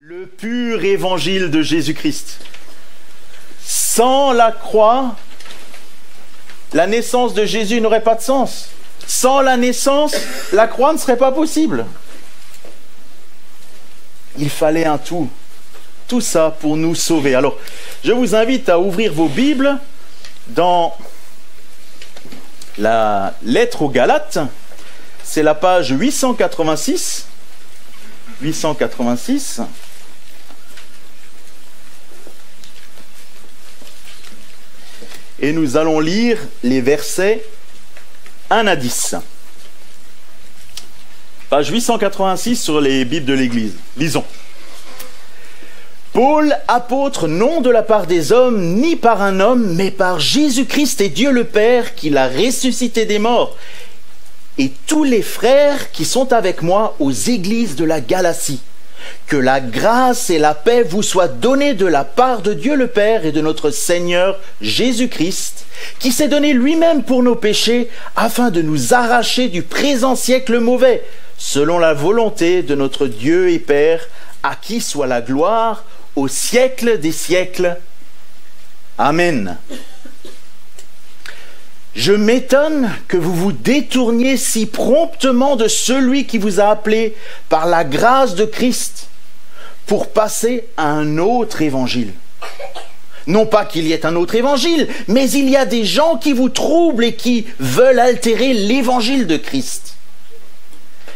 Le pur évangile de Jésus-Christ. Sans la croix, la naissance de Jésus n'aurait pas de sens. Sans la naissance, la croix ne serait pas possible. Il fallait un tout. Tout ça pour nous sauver. Alors, je vous invite à ouvrir vos Bibles dans la lettre aux Galates. C'est la page 886. 886. Et nous allons lire les versets 1 à 10. Page 886 sur les Bibles de l'Église. Lisons. Paul, apôtre, non de la part des hommes, ni par un homme, mais par Jésus-Christ et Dieu le Père, qui l'a ressuscité des morts, et tous les frères qui sont avec moi aux églises de la Galatie. Que la grâce et la paix vous soient données de la part de Dieu le Père et de notre Seigneur Jésus-Christ, qui s'est donné lui-même pour nos péchés, afin de nous arracher du présent siècle mauvais, selon la volonté de notre Dieu et Père, à qui soit la gloire au siècle des siècles. Amen. Je m'étonne que vous vous détourniez si promptement de celui qui vous a appelé par la grâce de Christ pour passer à un autre évangile. Non pas qu'il y ait un autre évangile, mais il y a des gens qui vous troublent et qui veulent altérer l'évangile de Christ.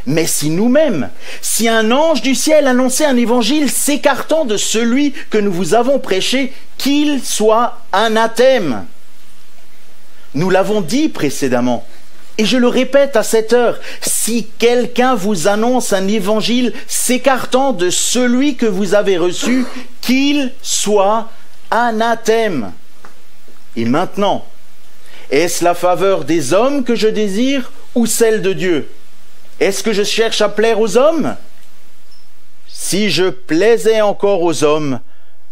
Mais si nous-mêmes, si un ange du ciel annonçait un évangile s'écartant de celui que nous vous avons prêché, qu'il soit anathème. Nous l'avons dit précédemment, et je le répète à cette heure, si quelqu'un vous annonce un évangile s'écartant de celui que vous avez reçu, qu'il soit anathème. Et maintenant, est-ce la faveur des hommes que je désire ou celle de Dieu? Est-ce que je cherche à plaire aux hommes? Si je plaisais encore aux hommes,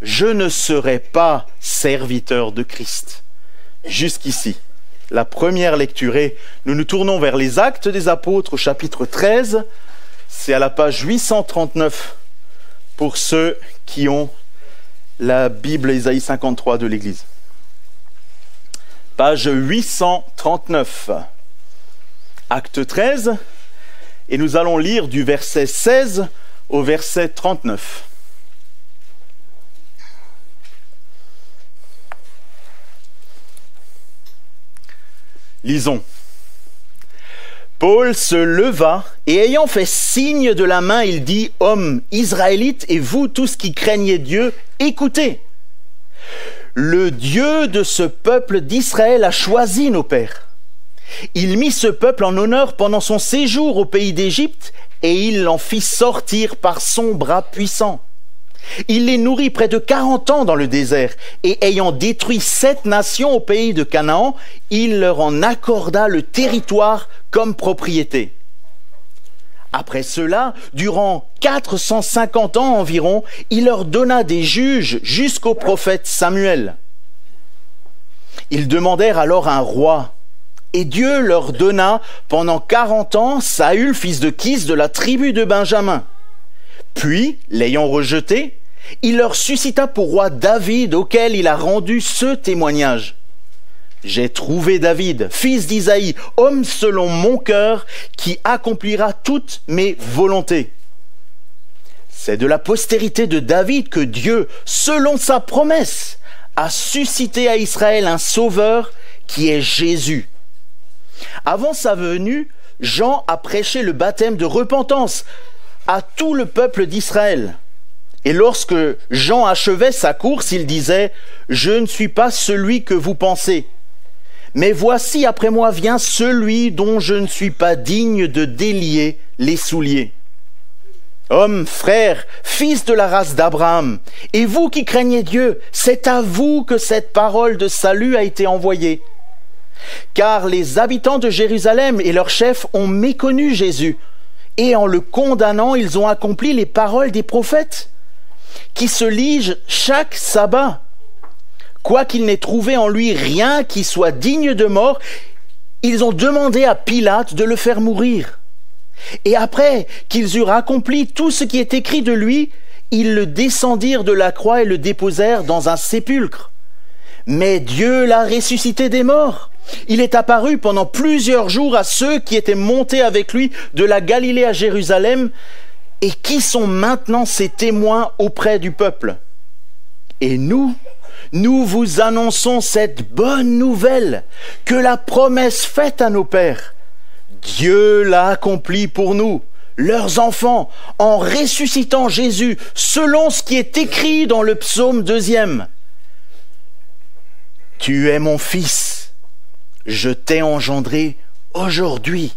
je ne serais pas serviteur de Christ. Jusqu'ici, la première lecture, et nous nous tournons vers les Actes des Apôtres au chapitre 13. C'est à la page 839 pour ceux qui ont la Bible Ésaïe 53 de l'Église. Page 839. Acte 13. Et nous allons lire du verset 16 au verset 39. Lisons. Paul se leva et ayant fait signe de la main, il dit: Hommes israélites et vous tous qui craignez Dieu, écoutez. Le Dieu de ce peuple d'Israël a choisi nos pères. Il mit ce peuple en honneur pendant son séjour au pays d'Égypte et il l'en fit sortir par son bras puissant. Il les nourrit près de 40 ans dans le désert et ayant détruit 7 nations au pays de Canaan, il leur en accorda le territoire comme propriété. Après cela, durant 450 ans environ, il leur donna des juges jusqu'au prophète Samuel. Ils demandèrent alors un roi. Et Dieu leur donna pendant 40 ans Saül, fils de Kis, de la tribu de Benjamin. Puis, l'ayant rejeté, il leur suscita pour roi David, auquel il a rendu ce témoignage. J'ai trouvé David, fils d'Isaïe, homme selon mon cœur, qui accomplira toutes mes volontés. C'est de la postérité de David que Dieu, selon sa promesse, a suscité à Israël un sauveur qui est Jésus. Avant sa venue, Jean a prêché le baptême de repentance à tout le peuple d'Israël. Et lorsque Jean achevait sa course, il disait: Je ne suis pas celui que vous pensez, mais voici après moi vient celui dont je ne suis pas digne de délier les souliers. Hommes, frères, fils de la race d'Abraham, et vous qui craignez Dieu, c'est à vous que cette parole de salut a été envoyée. Car les habitants de Jérusalem et leurs chefs ont méconnu Jésus, et en le condamnant, ils ont accompli les paroles des prophètes, qui se lisent chaque sabbat. Quoiqu'ils n'aient trouvé en lui rien qui soit digne de mort, ils ont demandé à Pilate de le faire mourir. Et après qu'ils eurent accompli tout ce qui est écrit de lui, Ils le descendirent de la croix et le déposèrent dans un sépulcre. Mais Dieu l'a ressuscité des morts. Il est apparu pendant plusieurs jours à ceux qui étaient montés avec lui de la Galilée à Jérusalem et qui sont maintenant ses témoins auprès du peuple. Et nous vous annonçons cette bonne nouvelle, que la promesse faite à nos pères, Dieu l'a accomplie pour nous, leurs enfants, en ressuscitant Jésus, selon ce qui est écrit dans le psaume 2. Tu es mon fils, je t'ai engendré aujourd'hui.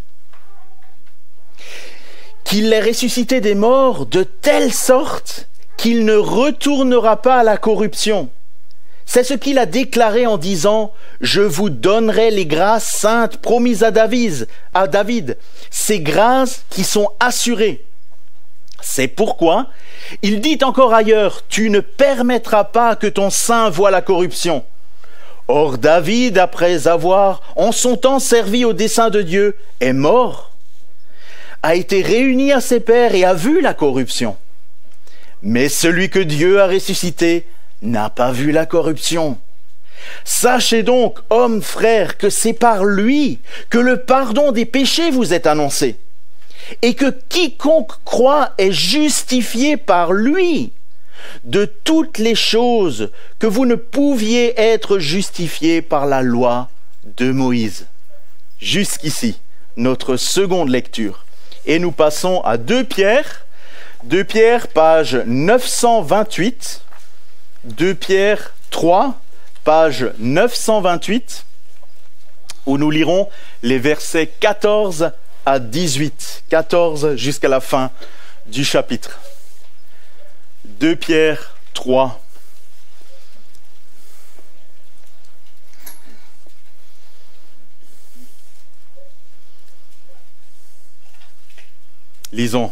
Qu'il l'ait ressuscité des morts de telle sorte qu'il ne retournera pas à la corruption. C'est ce qu'il a déclaré en disant « Je vous donnerai les grâces saintes promises à David, ces grâces qui sont assurées. » C'est pourquoi il dit encore ailleurs « Tu ne permettras pas que ton sein voie la corruption. » Or David, après avoir en son temps servi au dessein de Dieu, est mort, a été réuni à ses pairs et a vu la corruption. Mais celui que Dieu a ressuscité n'a pas vu la corruption. Sachez donc, hommes frères, que c'est par lui que le pardon des péchés vous est annoncé, et que quiconque croit est justifié par lui de toutes les choses que vous ne pouviez être justifiés par la loi de Moïse. Jusqu'ici, notre seconde lecture. Et nous passons à 2 Pierre, page 928, 2 Pierre 3, page 928, où nous lirons les versets 14 à 18, 14 jusqu'à la fin du chapitre. 2 Pierre 3. Lisons.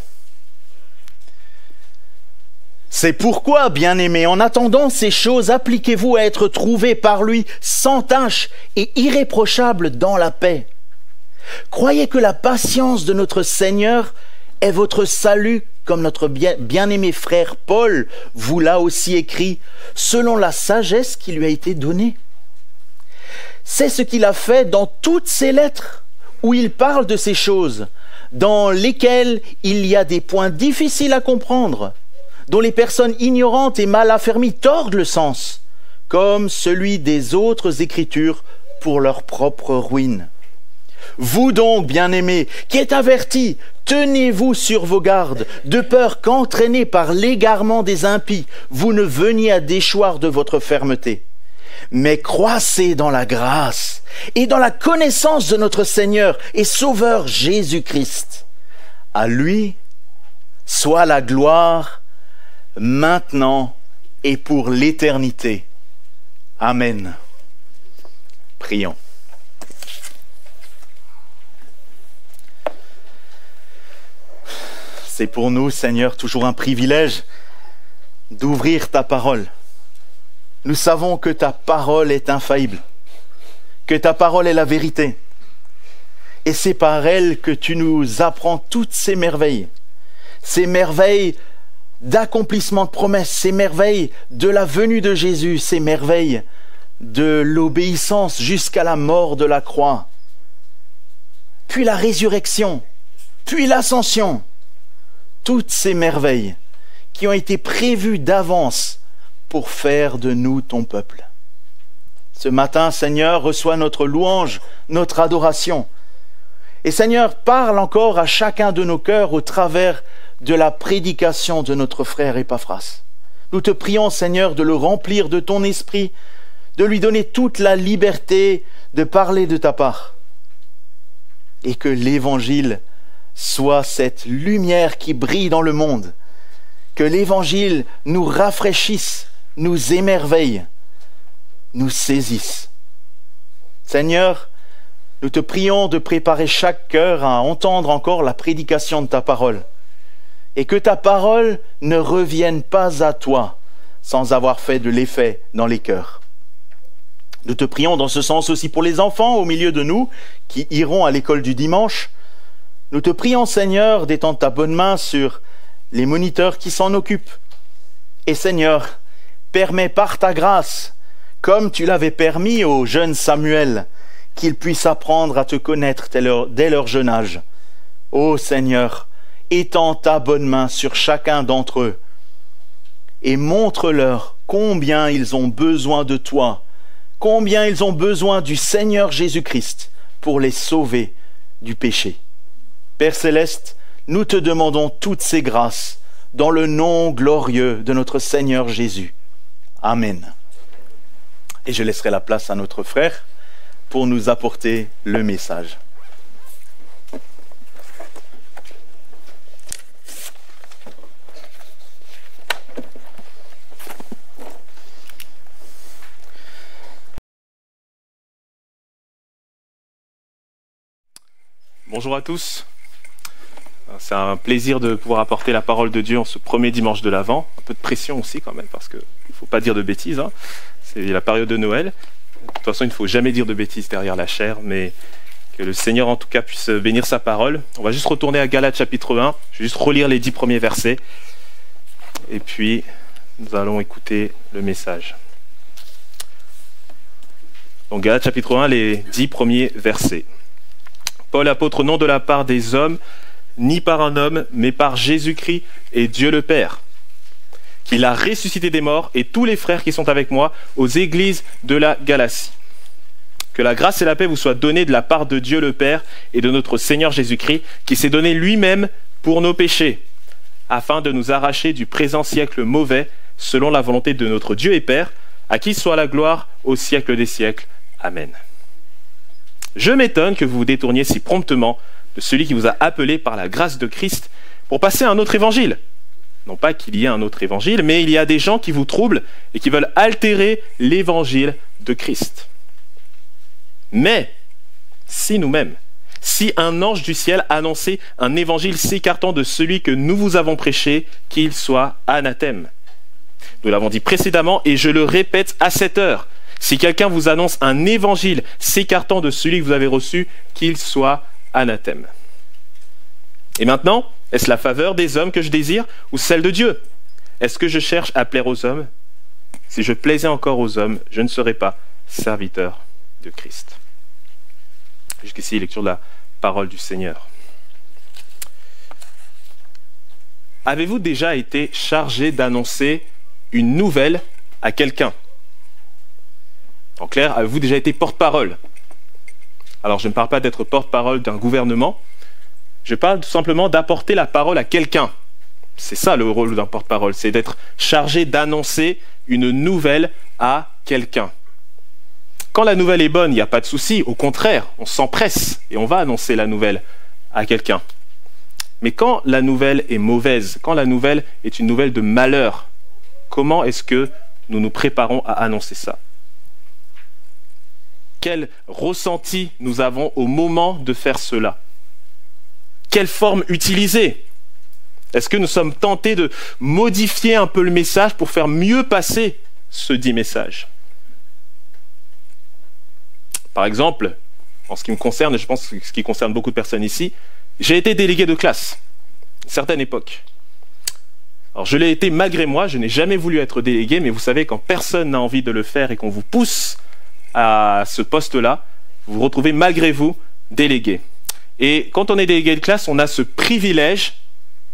C'est pourquoi, bien-aimés, en attendant ces choses, appliquez-vous à être trouvés par lui sans tache et irréprochables dans la paix. Croyez que la patience de notre Seigneur est votre salut, comme notre bien-aimé frère Paul vous l'a aussi écrit, selon la sagesse qui lui a été donnée. C'est ce qu'il a fait dans toutes ses lettres, où il parle de ces choses, dans lesquelles il y a des points difficiles à comprendre, dont les personnes ignorantes et mal affermies tordent le sens, comme celui des autres Écritures pour leur propre ruine. Vous donc, bien-aimés, qui êtes avertis, tenez-vous sur vos gardes, de peur qu'entraînés par l'égarement des impies, vous ne veniez à déchoir de votre fermeté. Mais croissez dans la grâce et dans la connaissance de notre Seigneur et Sauveur Jésus-Christ. À lui soit la gloire, maintenant et pour l'éternité. Amen. Prions. C'est pour nous, Seigneur, toujours un privilège d'ouvrir ta parole. Nous savons que ta parole est infaillible, que ta parole est la vérité. Et c'est par elle que tu nous apprends toutes ces merveilles d'accomplissement de promesses, ces merveilles de la venue de Jésus, ces merveilles de l'obéissance jusqu'à la mort de la croix, puis la résurrection, puis l'ascension. Toutes ces merveilles qui ont été prévues d'avance pour faire de nous ton peuple. Ce matin, Seigneur, reçois notre louange, notre adoration. Et Seigneur, parle encore à chacun de nos cœurs au travers de la prédication de notre frère Epaphras. Nous te prions, Seigneur, de le remplir de ton esprit, de lui donner toute la liberté de parler de ta part. Et que l'Évangile soit cette lumière qui brille dans le monde, que l'Évangile nous rafraîchisse, nous émerveille, nous saisisse. Seigneur, nous te prions de préparer chaque cœur à entendre encore la prédication de ta parole, et que ta parole ne revienne pas à toi sans avoir fait de l'effet dans les cœurs. Nous te prions dans ce sens aussi pour les enfants au milieu de nous qui iront à l'école du dimanche. Nous te prions, Seigneur, d'étendre ta bonne main sur les moniteurs qui s'en occupent, Et Seigneur, permets par ta grâce, comme tu l'avais permis au jeune Samuel, qu'ils puissent apprendre à te connaître dès leur jeune âge. Ô Seigneur, étends ta bonne main sur chacun d'entre eux et montre-leur combien ils ont besoin de toi, combien ils ont besoin du Seigneur Jésus-Christ pour les sauver du péché. Père céleste, nous te demandons toutes ces grâces dans le nom glorieux de notre Seigneur Jésus. Amen. Et je laisserai la place à notre frère pour nous apporter le message. Bonjour à tous. C'est un plaisir de pouvoir apporter la parole de Dieu en ce premier dimanche de l'Avent. Un peu de pression aussi quand même, parce qu'il ne faut pas dire de bêtises, hein. C'est la période de Noël. De toute façon, il ne faut jamais dire de bêtises derrière la chair, mais que le Seigneur en tout cas puisse bénir sa parole. On va juste retourner à Galates chapitre 1. Je vais juste relire les 10 premiers versets. Et puis, nous allons écouter le message. Donc Galates chapitre 1, les 10 premiers versets. Paul, apôtre, non de la part des hommes, ni par un homme, mais par Jésus-Christ et Dieu le Père, qui l'a ressuscité des morts, et tous les frères qui sont avec moi aux églises de la Galatie. Que la grâce et la paix vous soient données de la part de Dieu le Père et de notre Seigneur Jésus-Christ, qui s'est donné lui-même pour nos péchés, afin de nous arracher du présent siècle mauvais, selon la volonté de notre Dieu et Père, à qui soit la gloire au siècle des siècles. Amen. Je m'étonne que vous vous détourniez si promptement de celui qui vous a appelé par la grâce de Christ pour passer à un autre évangile. Non pas qu'il y ait un autre évangile, mais il y a des gens qui vous troublent et qui veulent altérer l'évangile de Christ. Mais, si nous-mêmes, si un ange du ciel annonçait un évangile s'écartant de celui que nous vous avons prêché, qu'il soit anathème. Nous l'avons dit précédemment et je le répète à cette heure. Si quelqu'un vous annonce un évangile s'écartant de celui que vous avez reçu, qu'il soit anathème. Et maintenant, est-ce la faveur des hommes que je désire ou celle de Dieu? Est-ce que je cherche à plaire aux hommes? Si je plaisais encore aux hommes, je ne serais pas serviteur de Christ. Jusqu'ici, lecture de la parole du Seigneur. Avez-vous déjà été chargé d'annoncer une nouvelle à quelqu'un? En clair, avez-vous déjà été porte-parole? Alors, je ne parle pas d'être porte-parole d'un gouvernement, je parle tout simplement d'apporter la parole à quelqu'un. C'est ça le rôle d'un porte-parole, c'est d'être chargé d'annoncer une nouvelle à quelqu'un. Quand la nouvelle est bonne, il n'y a pas de souci, au contraire, on s'empresse et on va annoncer la nouvelle à quelqu'un. Mais quand la nouvelle est mauvaise, quand la nouvelle est une nouvelle de malheur, comment est-ce que nous nous préparons à annoncer ça? Quel ressenti nous avons au moment de faire cela? Quelle forme utiliser? Est-ce que nous sommes tentés de modifier un peu le message pour faire mieux passer ce dit message? Par exemple, en ce qui me concerne, et je pense que ce qui concerne beaucoup de personnes ici, j'ai été délégué de classe, à une certaine époque. Alors je l'ai été malgré moi, je n'ai jamais voulu être délégué, mais vous savez, quand personne n'a envie de le faire et qu'on vous pousse à ce poste-là, vous vous retrouvez malgré vous délégué. Et quand on est délégué de classe, on a ce privilège,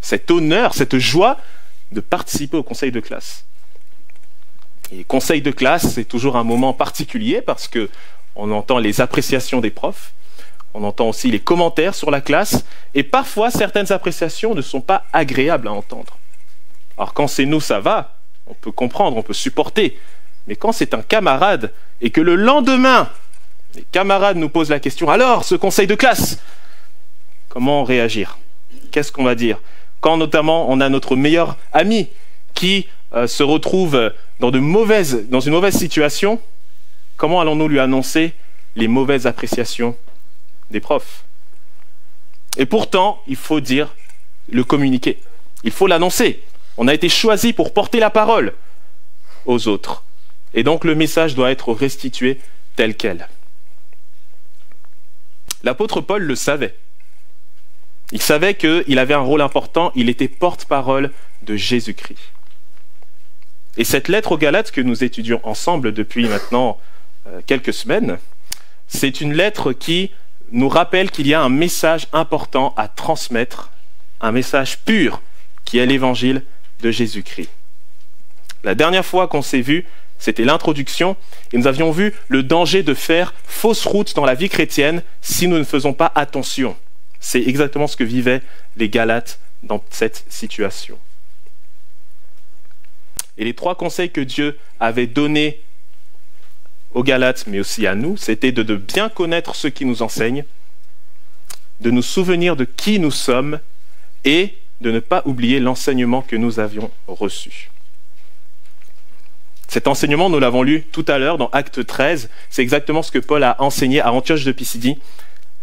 cet honneur, cette joie de participer au conseil de classe. Et conseil de classe, c'est toujours un moment particulier parce que on entend les appréciations des profs, on entend aussi les commentaires sur la classe, et parfois certaines appréciations ne sont pas agréables à entendre. Alors quand c'est nous, ça va, on peut comprendre, on peut supporter. Mais quand c'est un camarade et que le lendemain, les camarades nous posent la question, alors ce conseil de classe, comment réagir? Qu'est-ce qu'on va dire? Quand notamment on a notre meilleur ami qui se retrouve dans une mauvaise situation, comment allons-nous lui annoncer les mauvaises appréciations des profs? Et pourtant, il faut dire, le communiquer. Il faut l'annoncer. On a été choisi pour porter la parole aux autres. Et donc le message doit être restitué tel quel. L'apôtre Paul le savait. Il savait qu'il avait un rôle important, il était porte-parole de Jésus-Christ. Et cette lettre aux Galates que nous étudions ensemble depuis maintenant quelques semaines, c'est une lettre qui nous rappelle qu'il y a un message important à transmettre, un message pur qui est l'évangile de Jésus-Christ. La dernière fois qu'on s'est vu, c'était l'introduction, et nous avions vu le danger de faire fausse route dans la vie chrétienne si nous ne faisons pas attention. C'est exactement ce que vivaient les Galates dans cette situation. Et les 3 conseils que Dieu avait donnés aux Galates, mais aussi à nous, c'était de bien connaître ceux qui nous enseignent, de nous souvenir de qui nous sommes et de ne pas oublier l'enseignement que nous avions reçu. Cet enseignement, nous l'avons lu tout à l'heure dans Acte 13, c'est exactement ce que Paul a enseigné à Antioche de Pisidie,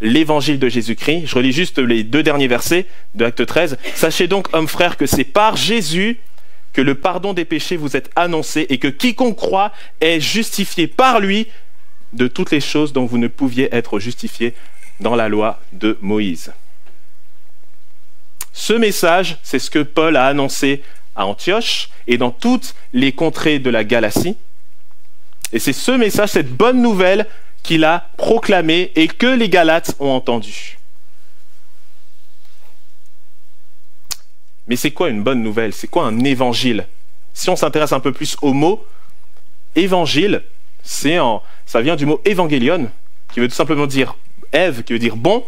l'évangile de Jésus-Christ. Je relis juste les 2 derniers versets de Acte 13. « Sachez donc, hommes frères, que c'est par Jésus que le pardon des péchés vous est annoncé et que quiconque croit est justifié par lui de toutes les choses dont vous ne pouviez être justifiés dans la loi de Moïse. » Ce message, c'est ce que Paul a annoncé à Antioche et dans toutes les contrées de la Galatie. Et c'est ce message, cette bonne nouvelle qu'il a proclamée et que les Galates ont entendu. Mais c'est quoi une bonne nouvelle? C'est quoi un évangile? Si on s'intéresse un peu plus au mot, évangile, ça vient du mot évangélion, qui veut tout simplement dire Ève, qui veut dire bon,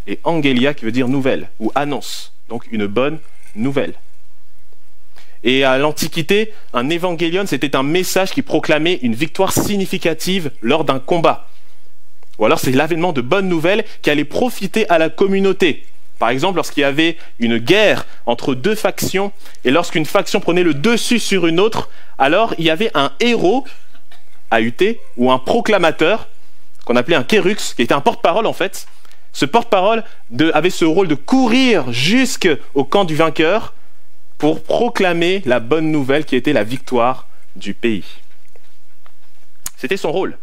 et angélia, qui veut dire nouvelle, ou annonce, donc une bonne nouvelle. Et à l'Antiquité, un évangélion, c'était un message qui proclamait une victoire significative lors d'un combat. Ou alors c'est l'avènement de bonnes nouvelles qui allait profiter à la communauté. Par exemple, lorsqu'il y avait une guerre entre 2 factions, et lorsqu'une faction prenait le dessus sur une autre, alors il y avait un héros, AUT, ou un proclamateur, qu'on appelait un kérux, qui était un porte-parole en fait. Ce porte-parole avait ce rôle de courir jusqu'au camp du vainqueur pour proclamer la bonne nouvelle qui était la victoire du pays. C'était son rôle.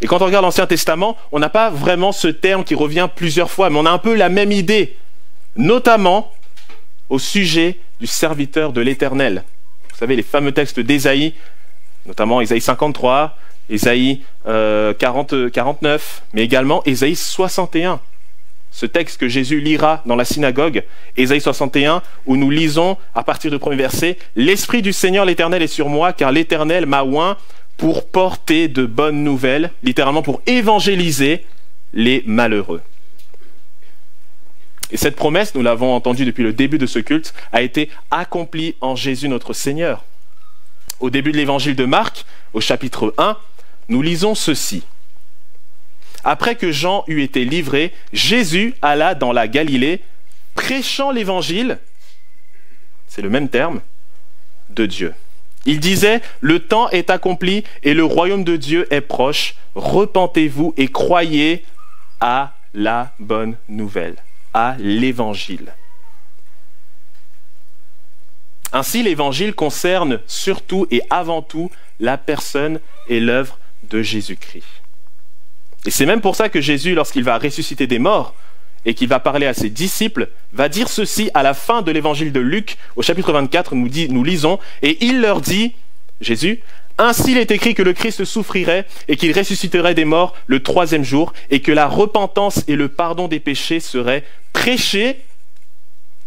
Et quand on regarde l'Ancien Testament, on n'a pas vraiment ce terme qui revient plusieurs fois, mais on a un peu la même idée, notamment au sujet du serviteur de l'Éternel. Vous savez, les fameux textes d'Ésaïe, notamment Ésaïe 53, Ésaïe 49, mais également Ésaïe 61. Ce texte que Jésus lira dans la synagogue, Ésaïe 61, où nous lisons à partir du premier verset, « L'Esprit du Seigneur l'Éternel est sur moi, car l'Éternel m'a oint pour porter de bonnes nouvelles, littéralement pour évangéliser les malheureux. » Et cette promesse, nous l'avons entendue depuis le début de ce culte, a été accomplie en Jésus notre Seigneur. Au début de l'évangile de Marc, au chapitre 1, nous lisons ceci. Après que Jean eut été livré, Jésus alla dans la Galilée, prêchant l'évangile, c'est le même terme, de Dieu. Il disait, « Le temps est accompli et le royaume de Dieu est proche. Repentez-vous et croyez à la bonne nouvelle, à l'évangile. » Ainsi, l'évangile concerne surtout et avant tout la personne et l'œuvre de Jésus-Christ. Et c'est même pour ça que Jésus, lorsqu'il va ressusciter des morts et qu'il va parler à ses disciples, va dire ceci à la fin de l'évangile de Luc, au chapitre 24, nous lisons, « Et il leur dit, Jésus, ainsi il est écrit que le Christ souffrirait et qu'il ressusciterait des morts le 3e jour et que la repentance et le pardon des péchés seraient prêchés. »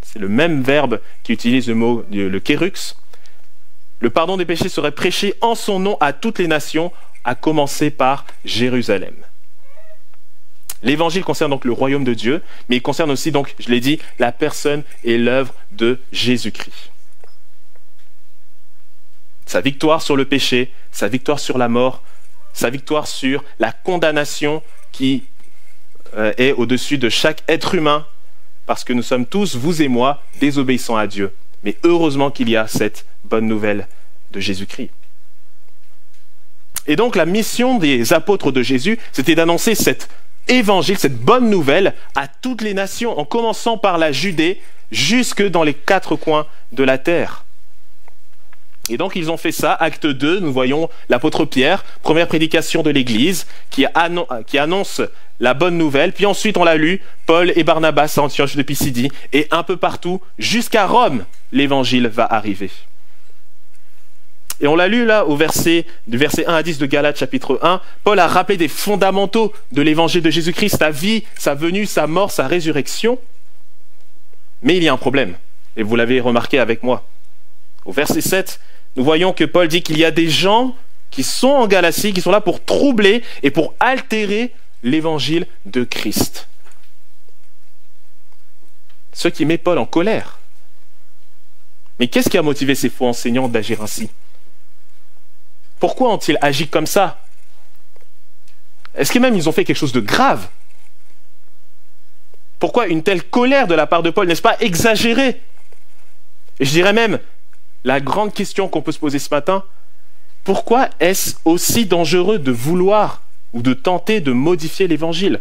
C'est le même verbe qui utilise le mot, le kérux. « Le pardon des péchés serait prêché en son nom à toutes les nations, à commencer par Jérusalem. » L'évangile concerne donc le royaume de Dieu, mais il concerne aussi, donc, je l'ai dit, la personne et l'œuvre de Jésus-Christ. Sa victoire sur le péché, sa victoire sur la mort, sa victoire sur la condamnation qui est au-dessus de chaque être humain, parce que nous sommes tous, vous et moi, désobéissants à Dieu. Mais heureusement qu'il y a cette bonne nouvelle de Jésus-Christ. Et donc la mission des apôtres de Jésus, c'était d'annoncer cet évangile, cette bonne nouvelle à toutes les nations, en commençant par la Judée, jusque dans les 4 coins de la terre. Et donc ils ont fait ça. Acte 2, nous voyons l'apôtre Pierre, première prédication de l'Église, qui annonce la bonne nouvelle. Puis ensuite, on l'a lu, Paul et Barnabas à Antioche de Pisidie, et un peu partout, jusqu'à Rome, l'évangile va arriver. Et on l'a lu là du verset 1 à 10 de Galates chapitre 1, Paul a rappelé des fondamentaux de l'évangile de Jésus-Christ, sa vie, sa venue, sa mort, sa résurrection. Mais il y a un problème, et vous l'avez remarqué avec moi. Au verset 7, nous voyons que Paul dit qu'il y a des gens qui sont en Galatie, qui sont là pour troubler et pour altérer l'évangile de Christ. Ce qui met Paul en colère. Mais qu'est-ce qui a motivé ces faux enseignants d'agir ainsi? Pourquoi ont-ils agi comme ça? Est-ce que même ils ont fait quelque chose de grave? Pourquoi une telle colère de la part de Paul? N'est-ce pas exagéré? Et je dirais même, la grande question qu'on peut se poser ce matin, pourquoi est-ce aussi dangereux de vouloir ou de tenter de modifier l'évangile?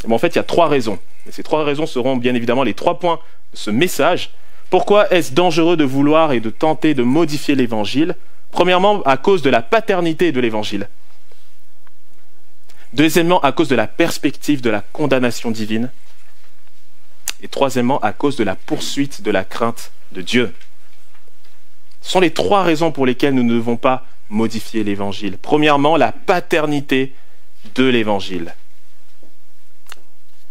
En fait, il y a 3 raisons. Et ces 3 raisons seront bien évidemment les 3 points de ce message. Pourquoi est-ce dangereux de vouloir et de tenter de modifier l'évangile? Premièrement, à cause de la paternité de l'évangile. Deuxièmement, à cause de la perspective de la condamnation divine. Et troisièmement, à cause de la poursuite de la crainte de Dieu. Ce sont les 3 raisons pour lesquelles nous ne devons pas modifier l'évangile. Premièrement, la paternité de l'évangile.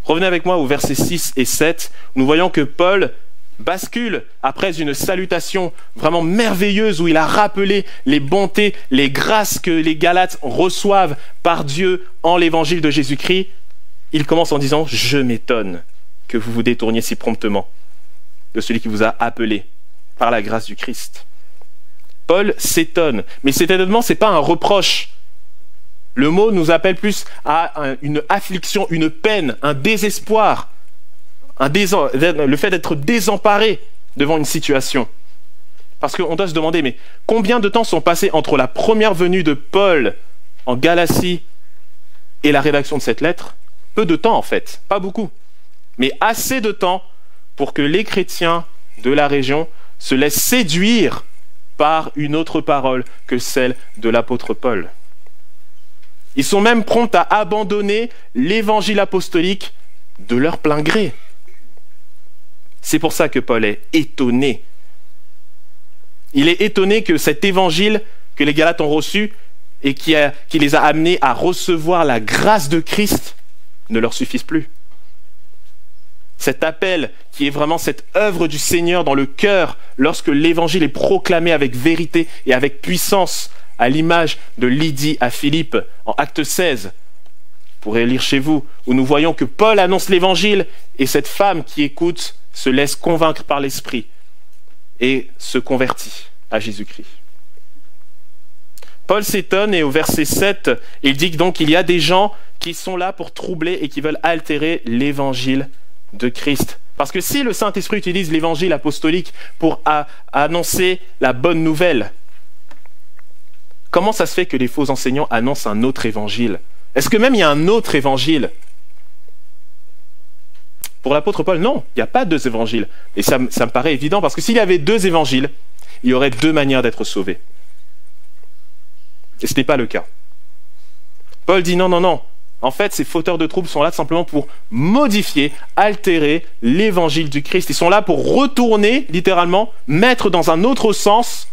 Revenez avec moi au verset 6 et 7. Nous voyons que Paul bascule après une salutation vraiment merveilleuse où il a rappelé les bontés, les grâces que les Galates reçoivent par Dieu en l'évangile de Jésus-Christ. Il commence en disant « Je m'étonne que vous vous détourniez si promptement de celui qui vous a appelé par la grâce du Christ. » Paul s'étonne, mais cet étonnement, ce n'est pas un reproche. Le mot nous appelle plus à une affliction, une peine, un désespoir, le fait d'être désemparé devant une situation. Parce qu'on doit se demander, mais combien de temps sont passés entre la première venue de Paul en Galatie et la rédaction de cette lettre? Peu de temps en fait, pas beaucoup. Mais assez de temps pour que les chrétiens de la région se laissent séduire par une autre parole que celle de l'apôtre Paul. Ils sont même prompts à abandonner l'évangile apostolique de leur plein gré. C'est pour ça que Paul est étonné. Il est étonné que cet évangile que les Galates ont reçu et qui les a amenés à recevoir la grâce de Christ ne leur suffise plus. Cet appel qui est vraiment cette œuvre du Seigneur dans le cœur lorsque l'évangile est proclamé avec vérité et avec puissance, à l'image de Lydie à Philippe en Acte 16. Vous pourrez lire chez vous, où nous voyons que Paul annonce l'évangile et cette femme qui écoute se laisse convaincre par l'Esprit et se convertit à Jésus-Christ. Paul s'étonne et au verset 7, il dit donc qu'il y a des gens qui sont là pour troubler et qui veulent altérer l'évangile de Christ. Parce que si le Saint-Esprit utilise l'évangile apostolique pour annoncer la bonne nouvelle, comment ça se fait que les faux enseignants annoncent un autre évangile? Est-ce que même il y a un autre évangile? Pour l'apôtre Paul, non, il n'y a pas 2 évangiles. Et ça me paraît évident, parce que s'il y avait 2 évangiles, il y aurait 2 manières d'être sauvé. Et ce n'est pas le cas. Paul dit non, non, non. En fait, ces fauteurs de troubles sont là simplement pour modifier, altérer l'évangile du Christ. Ils sont là pour retourner, littéralement, mettre dans un autre sens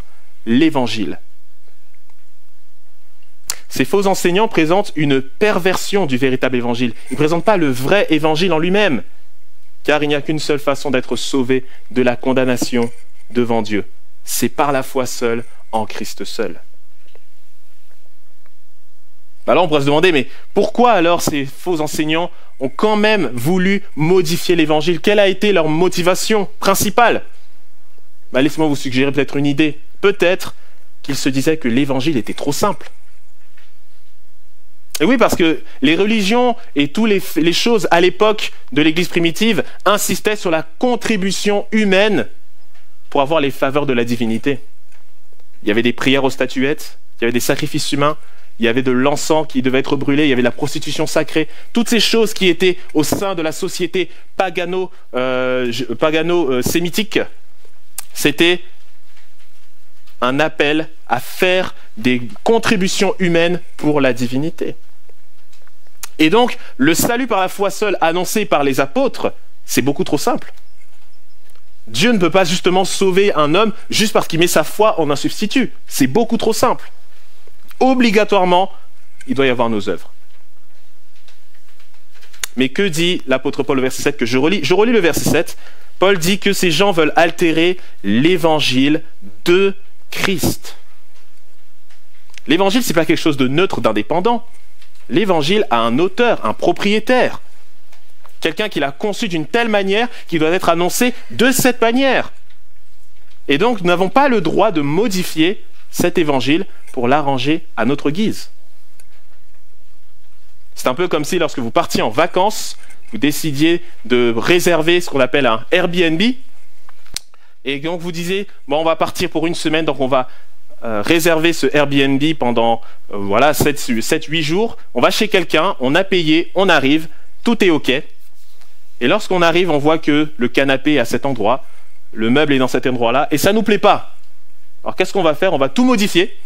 l'évangile. Ces faux enseignants présentent une perversion du véritable évangile. Ils ne présentent pas le vrai évangile en lui-même, car il n'y a qu'une seule façon d'être sauvé de la condamnation devant Dieu. C'est par la foi seule, en Christ seul. Alors on pourrait se demander, mais pourquoi alors ces faux enseignants ont quand même voulu modifier l'évangile? Quelle a été leur motivation principale? Laissez-moi vous suggérer peut-être une idée. Peut-être qu'ils se disaient que l'évangile était trop simple. Et oui, parce que les religions et toutes les choses à l'époque de l'Église primitive insistaient sur la contribution humaine pour avoir les faveurs de la divinité. Il y avait des prières aux statuettes, il y avait des sacrifices humains, il y avait de l'encens qui devait être brûlé, il y avait de la prostitution sacrée. Toutes ces choses qui étaient au sein de la société pagano-sémitique, c'était un appel à faire des contributions humaines pour la divinité. Et donc, le salut par la foi seule annoncé par les apôtres, c'est beaucoup trop simple. Dieu ne peut pas justement sauver un homme juste parce qu'il met sa foi en un substitut. C'est beaucoup trop simple. Obligatoirement, il doit y avoir nos œuvres. Mais que dit l'apôtre Paul au verset 7 que je relis? Je relis le verset 7. Paul dit que ces gens veulent altérer l'évangile de Christ. L'évangile, ce n'est pas quelque chose de neutre, d'indépendant. L'évangile a un auteur, un propriétaire. Quelqu'un qui l'a conçu d'une telle manière qu'il doit être annoncé de cette manière. Et donc, nous n'avons pas le droit de modifier cet évangile pour l'arranger à notre guise. C'est un peu comme si lorsque vous partiez en vacances, vous décidiez de réserver ce qu'on appelle un Airbnb. Et donc vous disiez, bon, on va partir pour une semaine, donc on va réserver ce Airbnb pendant 7-8 jours. On va chez quelqu'un, on a payé, on arrive, tout est OK. Et lorsqu'on arrive, on voit que le canapé est à cet endroit, le meuble est dans cet endroit-là, et ça ne nous plaît pas. Alors qu'est-ce qu'on va faire? On va tout modifier,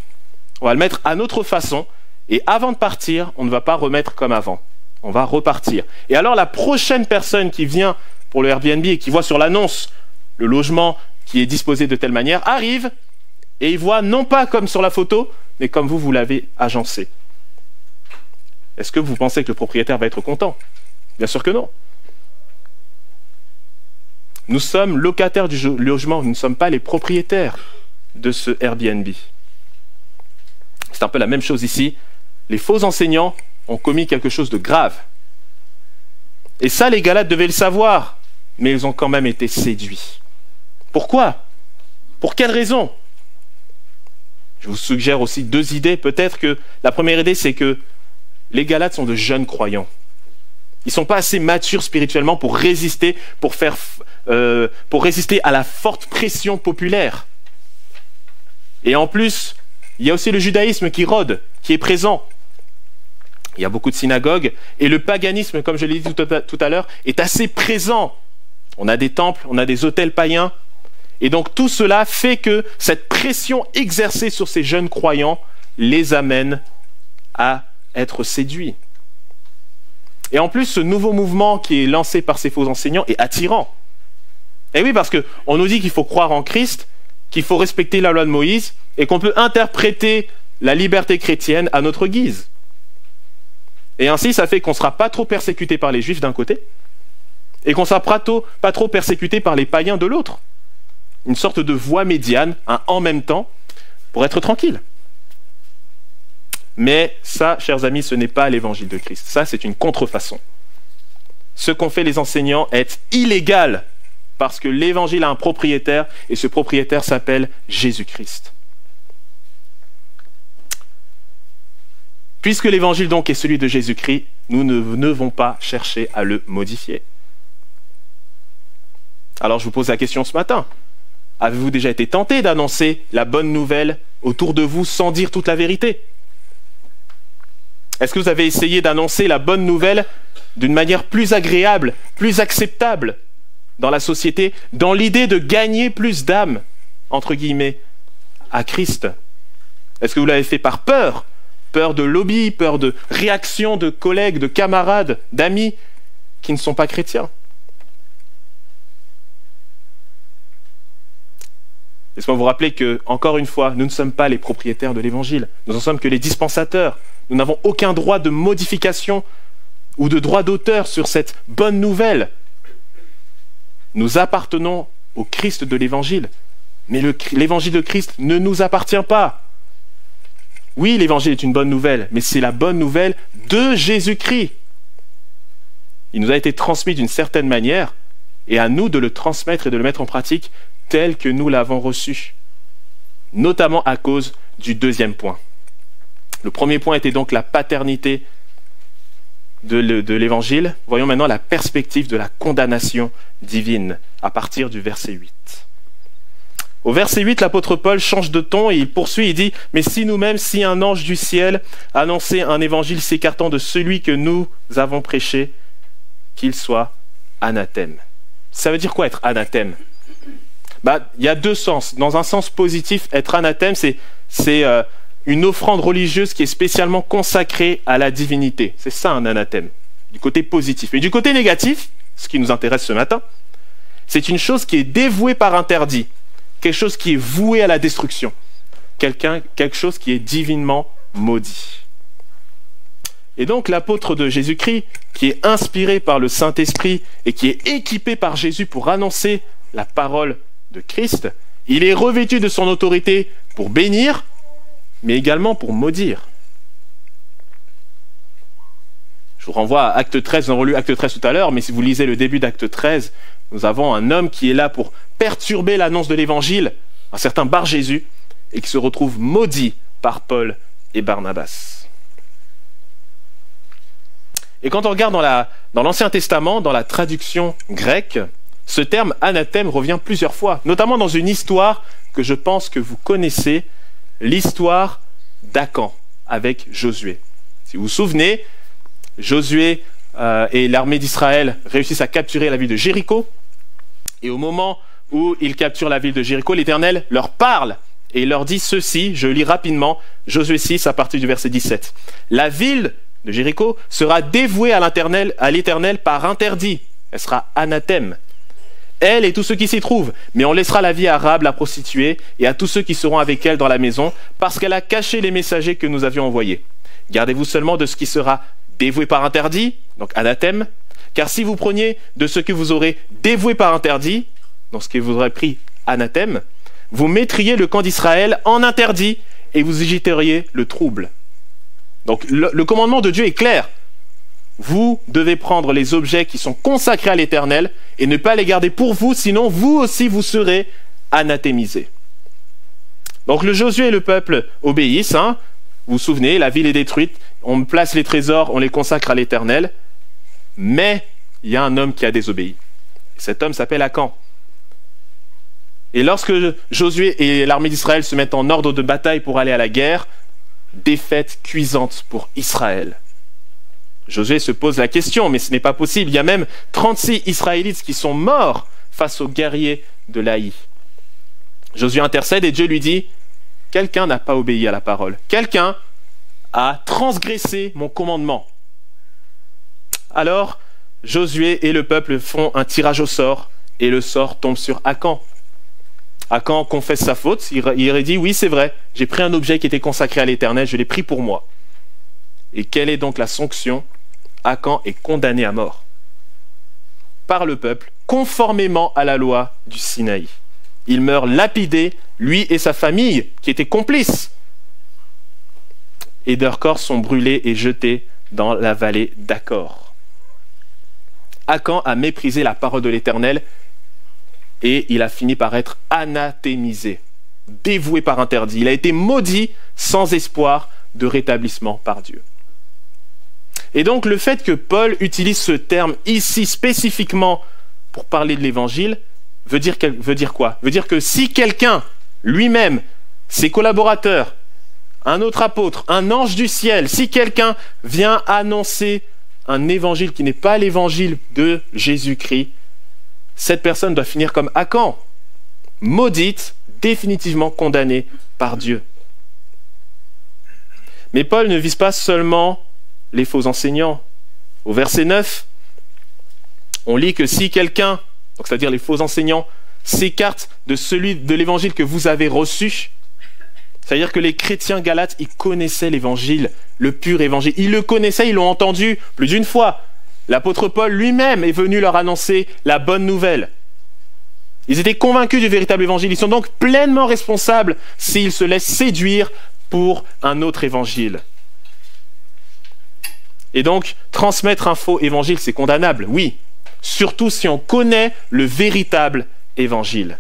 on va le mettre à notre façon, et avant de partir, on ne va pas remettre comme avant. On va repartir. Et alors la prochaine personne qui vient pour le Airbnb et qui voit sur l'annonce le logement qui est disposé de telle manière, arrive et il voit non pas comme sur la photo, mais comme vous l'avez agencé. Est-ce que vous pensez que le propriétaire va être content? Bien sûr que non. Nous sommes locataires du logement, nous ne sommes pas les propriétaires de ce Airbnb. C'est un peu la même chose ici. Les faux enseignants ont commis quelque chose de grave. Et ça, les Galates devaient le savoir, mais ils ont quand même été séduits. Pourquoi? Pour quelle raison? Je vous suggère aussi 2 idées. Peut-être que la première idée, c'est que les Galates sont de jeunes croyants. Ils ne sont pas assez matures spirituellement pour résister, pour résister à la forte pression populaire. Et en plus, il y a aussi le judaïsme qui rôde, qui est présent. Il y a beaucoup de synagogues, et le paganisme, comme je l'ai dit tout à l'heure, est assez présent. On a des temples, on a des autels païens, et donc tout cela fait que cette pression exercée sur ces jeunes croyants les amène à être séduits. Et en plus, ce nouveau mouvement qui est lancé par ces faux enseignants est attirant. Et oui, parce qu'on nous dit qu'il faut croire en Christ, qu'il faut respecter la loi de Moïse, et qu'on peut interpréter la liberté chrétienne à notre guise. Et ainsi, ça fait qu'on ne sera pas trop persécuté par les Juifs d'un côté, et qu'on ne sera pas trop persécuté par les païens de l'autre. Une sorte de voie médiane, un en même temps, pour être tranquille. Mais ça, chers amis, ce n'est pas l'évangile de Christ. Ça, c'est une contrefaçon. Ce qu'ont fait les enseignants est illégal, parce que l'évangile a un propriétaire, et ce propriétaire s'appelle Jésus-Christ. Puisque l'évangile donc est celui de Jésus-Christ, nous ne devons pas chercher à le modifier. Alors je vous pose la question ce matin. Avez-vous déjà été tenté d'annoncer la bonne nouvelle autour de vous sans dire toute la vérité? Est-ce que vous avez essayé d'annoncer la bonne nouvelle d'une manière plus agréable, plus acceptable dans la société, dans l'idée de gagner plus d'âmes, entre guillemets, à Christ? Est-ce que vous l'avez fait par peur? Peur de lobby, peur de réaction de collègues, de camarades, d'amis qui ne sont pas chrétiens? Laissez-moi vous rappeler que, encore une fois, nous ne sommes pas les propriétaires de l'évangile. Nous n'en sommes que les dispensateurs. Nous n'avons aucun droit de modification ou de droit d'auteur sur cette bonne nouvelle. Nous appartenons au Christ de l'évangile. Mais l'évangile de Christ ne nous appartient pas. Oui, l'évangile est une bonne nouvelle, mais c'est la bonne nouvelle de Jésus-Christ. Il nous a été transmis d'une certaine manière, et à nous de le transmettre et de le mettre en pratique tel que nous l'avons reçu. Notamment à cause du deuxième point. Le premier point était donc la paternité de l'évangile. Voyons maintenant la perspective de la condamnation divine à partir du verset 8. Au verset 8, l'apôtre Paul change de ton et il poursuit, il dit « Mais si nous-mêmes, si un ange du ciel annonçait un évangile s'écartant de celui que nous avons prêché, qu'il soit anathème. » Ça veut dire quoi être anathème? Il y a 2 sens. Dans un sens positif, être anathème, c'est une offrande religieuse qui est spécialement consacrée à la divinité. C'est ça un anathème, du côté positif. Mais du côté négatif, ce qui nous intéresse ce matin, C'est une chose qui est dévouée par interdit, quelque chose qui est voué à la destruction, quelque chose qui est divinement maudit. Et donc l'apôtre de Jésus-Christ, qui est inspiré par le Saint-Esprit et qui est équipé par Jésus pour annoncer la parole de Christ, il est revêtu de son autorité pour bénir, mais également pour maudire. Je vous renvoie à Acte 13, nous avons lu Acte 13 tout à l'heure, mais si vous lisez le début d'Acte 13, nous avons un homme qui est là pour perturber l'annonce de l'Évangile, un certain Bar-Jésus, et qui se retrouve maudit par Paul et Barnabas. Et quand on regarde dans l'Ancien Testament, dans la traduction grecque, ce terme anathème revient plusieurs fois, notamment dans une histoire que je pense que vous connaissez, l'histoire d'Acan avec Josué. Si vous vous souvenez, Josué et l'armée d'Israël réussissent à capturer la ville de Jéricho. Et au moment où ils capturent la ville de Jéricho, l'Éternel leur parle et il leur dit ceci, je lis rapidement, Josué 6 à partir du verset 17. La ville de Jéricho sera dévouée à l'Éternel par interdit. Elle sera anathème. Elle et tous ceux qui s'y trouvent. Mais on laissera la vie à Rahab, la prostituée, et à tous ceux qui seront avec elle dans la maison, parce qu'elle a caché les messagers que nous avions envoyés. Gardez-vous seulement de ce qui sera dévoué par interdit, donc anathème, car si vous preniez de ce que vous aurez dévoué par interdit, donc ce que vous aurez pris anathème, vous mettriez le camp d'Israël en interdit, et vous agiteriez le trouble. Donc le commandement de Dieu est clair. Vous devez prendre les objets qui sont consacrés à l'Éternel et ne pas les garder pour vous, sinon vous aussi vous serez anathémisés. Donc le Josué et le peuple obéissent. Vous vous souvenez, la ville est détruite, on place les trésors, on les consacre à l'Éternel. Mais il y a un homme qui a désobéi. Cet homme s'appelle Acan. Et lorsque Josué et l'armée d'Israël se mettent en ordre de bataille pour aller à la guerre, défaite cuisante pour Israël. Josué se pose la question, mais ce n'est pas possible. Il y a même 36 Israélites qui sont morts face aux guerriers de l'Aï. Josué intercède et Dieu lui dit, quelqu'un n'a pas obéi à la parole. Quelqu'un a transgressé mon commandement. Alors, Josué et le peuple font un tirage au sort et le sort tombe sur Acan. Acan confesse sa faute, il aurait dit, oui c'est vrai, j'ai pris un objet qui était consacré à l'Éternel, je l'ai pris pour moi. Et quelle est donc la sanction? Acan est condamné à mort par le peuple, conformément à la loi du Sinaï. Il meurt lapidé, lui et sa famille, qui étaient complices. Et leurs corps sont brûlés et jetés dans la vallée d'Achor. Acan a méprisé la parole de l'Éternel, et il a fini par être anathémisé, dévoué par interdit. Il a été maudit sans espoir de rétablissement par Dieu. Et donc le fait que Paul utilise ce terme ici spécifiquement pour parler de l'Évangile veut dire quoi? Veut dire que si quelqu'un lui-même, ses collaborateurs, un autre apôtre, un ange du ciel, si quelqu'un vient annoncer un évangile qui n'est pas l'évangile de Jésus-Christ, cette personne doit finir comme Acan, maudite, définitivement condamnée par Dieu. Mais Paul ne vise pas seulement les faux enseignants. Au verset 9, on lit que si quelqu'un, donc c'est-à-dire les faux enseignants, s'écarte de celui de l'évangile que vous avez reçu, c'est-à-dire que les chrétiens galates, ils connaissaient l'évangile, le pur évangile. Ils le connaissaient, ils l'ont entendu plus d'une fois. L'apôtre Paul lui-même est venu leur annoncer la bonne nouvelle. Ils étaient convaincus du véritable évangile. Ils sont donc pleinement responsables s'ils se laissent séduire pour un autre évangile. Et donc, transmettre un faux évangile, c'est condamnable, oui. Surtout si on connaît le véritable évangile.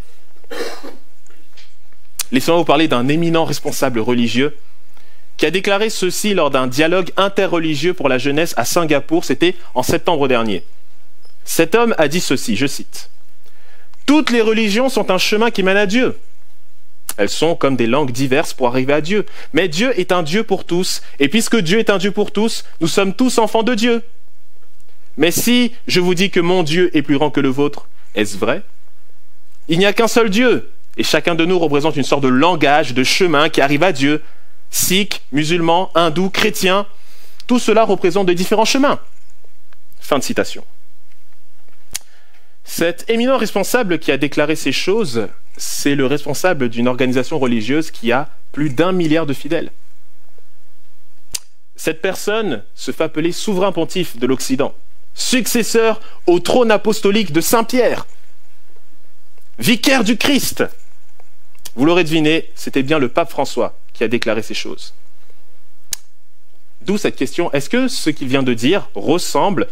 Laissez-moi vous parler d'un éminent responsable religieux qui a déclaré ceci lors d'un dialogue interreligieux pour la jeunesse à Singapour, c'était en septembre dernier. Cet homme a dit ceci, je cite, « Toutes les religions sont un chemin qui mène à Dieu. Elles sont comme des langues diverses pour arriver à Dieu. Mais Dieu est un Dieu pour tous, et puisque Dieu est un Dieu pour tous, nous sommes tous enfants de Dieu. Mais si je vous dis que mon Dieu est plus grand que le vôtre, est-ce vrai? Il n'y a qu'un seul Dieu, et chacun de nous représente une sorte de langage, de chemin qui arrive à Dieu. Sikhs, musulmans, hindous, chrétiens, tout cela représente de différents chemins. » Fin de citation. Cet éminent responsable qui a déclaré ces choses, c'est le responsable d'une organisation religieuse qui a plus d'1 milliard de fidèles. Cette personne se fait appeler souverain pontife de l'Occident, successeur au trône apostolique de Saint-Pierre, vicaire du Christ. Vous l'aurez deviné, c'était bien le pape François qui a déclaré ces choses. D'où cette question, est-ce que ce qu'il vient de dire ressemble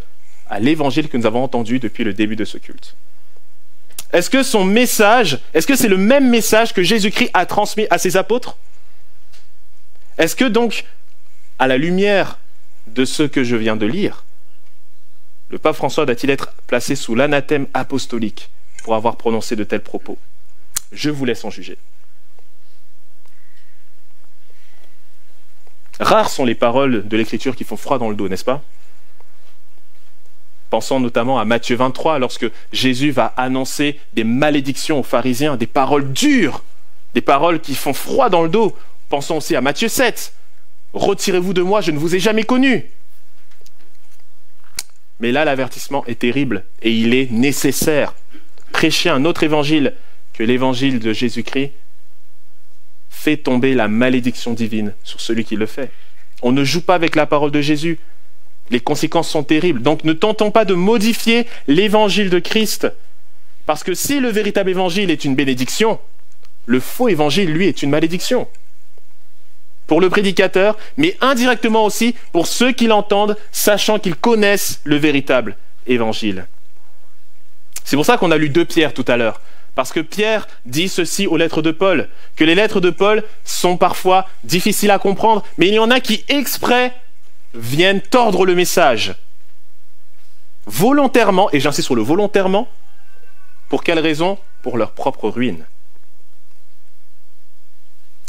à l'évangile que nous avons entendu depuis le début de ce culte? Est-ce que son message, est-ce que c'est le même message que Jésus-Christ a transmis à ses apôtres? Est-ce que donc, à la lumière de ce que je viens de lire, le pape François doit-il être placé sous l'anathème apostolique pour avoir prononcé de tels propos? Je vous laisse en juger. Rares sont les paroles de l'Écriture qui font froid dans le dos, n'est-ce pas? Pensons notamment à Matthieu 23, lorsque Jésus va annoncer des malédictions aux pharisiens, des paroles dures, des paroles qui font froid dans le dos. Pensons aussi à Matthieu 7. Retirez-vous de moi, je ne vous ai jamais connu. Mais là, l'avertissement est terrible et il est nécessaire. Prêcher un autre évangile que l'évangile de Jésus-Christ fait tomber la malédiction divine sur celui qui le fait. On ne joue pas avec la parole de Jésus. Les conséquences sont terribles. Donc ne tentons pas de modifier l'évangile de Christ. Parce que si le véritable évangile est une bénédiction, le faux évangile, lui, est une malédiction. Pour le prédicateur, mais indirectement aussi pour ceux qui l'entendent, sachant qu'ils connaissent le véritable évangile. C'est pour ça qu'on a lu 2 Pierre tout à l'heure. Parce que Pierre dit ceci aux lettres de Paul, que les lettres de Paul sont parfois difficiles à comprendre, mais il y en a qui exprès viennent tordre le message. Volontairement, et j'insiste sur le volontairement, pour quelle raison? Pour leur propre ruine.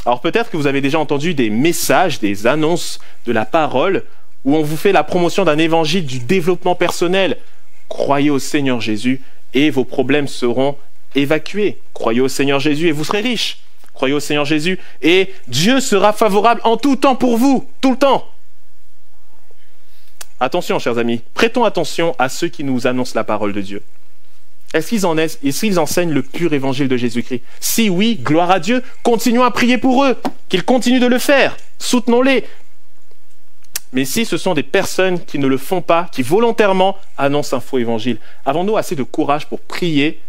Alors peut-être que vous avez déjà entendu des messages, des annonces de la parole, où on vous fait la promotion d'un évangile du développement personnel. Croyez au Seigneur Jésus et vos problèmes seront évacués. Croyez au Seigneur Jésus et vous serez riches. Croyez au Seigneur Jésus et Dieu sera favorable en tout temps pour vous, tout le temps. Attention, chers amis, prêtons attention à ceux qui nous annoncent la parole de Dieu. Est-ce qu'ils enseignent le pur évangile de Jésus-Christ? Si oui, gloire à Dieu, continuons à prier pour eux, qu'ils continuent de le faire, soutenons-les. Mais si ce sont des personnes qui ne le font pas, qui volontairement annoncent un faux évangile, avons-nous assez de courage pour prier